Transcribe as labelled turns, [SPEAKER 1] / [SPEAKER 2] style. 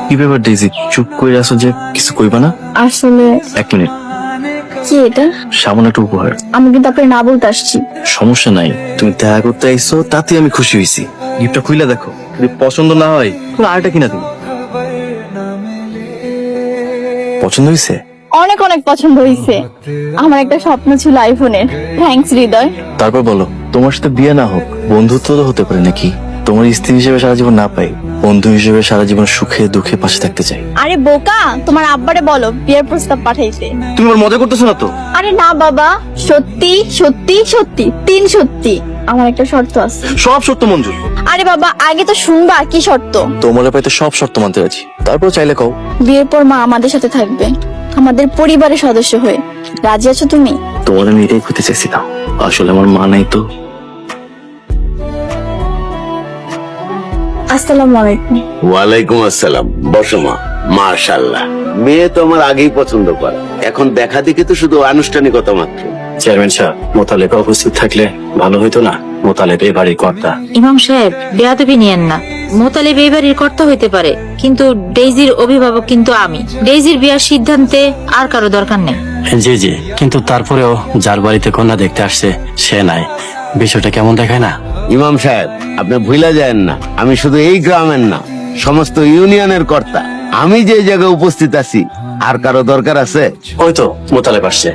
[SPEAKER 1] কি ব্যাপার ডেইজি, চুপ করে আসো যে, কিছু কইবা না?
[SPEAKER 2] আসলে
[SPEAKER 1] 1 মিনিট,
[SPEAKER 2] কি এটা?
[SPEAKER 1] সামান্য একটা উপহার।
[SPEAKER 2] আমি কিন্তু আপনার না বলতে আসছি।
[SPEAKER 1] সমস্যা নাই, তুমি দেখা করতে আইছো তাতে আমি খুশি হয়েছি। গিফটটা খুইলা দেখো, যদি পছন্দ না হয় তাহলে আরেকটা কিনা দিবো। পছন্দ হয়েছে?
[SPEAKER 2] অনেক অনেক পছন্দ হয়েছে। আমার একটা স্বপ্ন ছিল আইফোনের। থ্যাঙ্কস হৃদয়।
[SPEAKER 1] তারপর বলো, তোমার সাথে বিয়ে না হোক, বন্ধুত্ব তো হতে পারে নাকি? তোমার স্ত্রী হিসেবে সারা জীবন না পাই, বন্ধু হিসেবে সারা জীবন সুখে দুঃখে পাশে থাকতে চাই।
[SPEAKER 2] আরে বোকা, তোমার আব্বারে বলো বিয়ের প্রস্তাব পাঠাইতে।
[SPEAKER 1] তুমি আমার মজা করতেছো না তো?
[SPEAKER 2] আরে না বাবা, সত্যি সত্যি সত্যি 3 সত্যি। আমার একটা শর্ত আছে।
[SPEAKER 1] সব সত্য মঞ্জুর।
[SPEAKER 2] আরে বাবা, আগে তো শুনবা কি শর্ত।
[SPEAKER 1] তোমার পাইতে সব শর্ত মানতে রাজি, তারপর চাইলে কও।
[SPEAKER 2] বিয়ের পর মা আমাদের সাথে থাকবে, আমাদের পরিবারের সদস্য হয়ে। রাজি আছো তুমি?
[SPEAKER 1] তোমার আমি এটাই করতে চাইছিলাম, আসলে আমার মা নাই তো।
[SPEAKER 2] আসসালামু আলাইকুম।
[SPEAKER 3] ওয়ালাইকুম আসসালাম। বসো মা। মাশাআল্লাহ, মেয়ে তো আমার আগেই পছন্দ করে, এখন দেখা দেখি তো শুধু আনুষ্ঠানিকতা মাত্র।
[SPEAKER 1] চেয়ারম্যান সাহেব, মোতালেব উপস্থিত থাকলে ভালো হইতো না? মোতালেব এই বাড়ির কর্তা।
[SPEAKER 4] ইমাম সাহেব, বেয়াদবি নিয়েন না। মোতালেব এই বাড়ির কর্তা হইতে পারে, কিন্তু ডেইজির অভিভাবক কিন্তু আমি। ডেইজির বিয়ার সিদ্ধান্তে আর কারো দরকার নেই।
[SPEAKER 5] জি জি, কিন্তু তারপরেও যার বাড়িতে কন্যা দেখতে আসছে সে নাই, বিষয়টা কেমন দেখায় না?
[SPEAKER 3] ইমাম সাহেব, আপনি ভুলে যায়েন না, আমি শুধু এই গ্রামের না, সমস্ত ইউনিয়নের কর্তা। আমি যে জায়গায় উপস্থিত আছি আর কারো দরকার আছে?
[SPEAKER 1] ওই তো মোতালেব আসছে।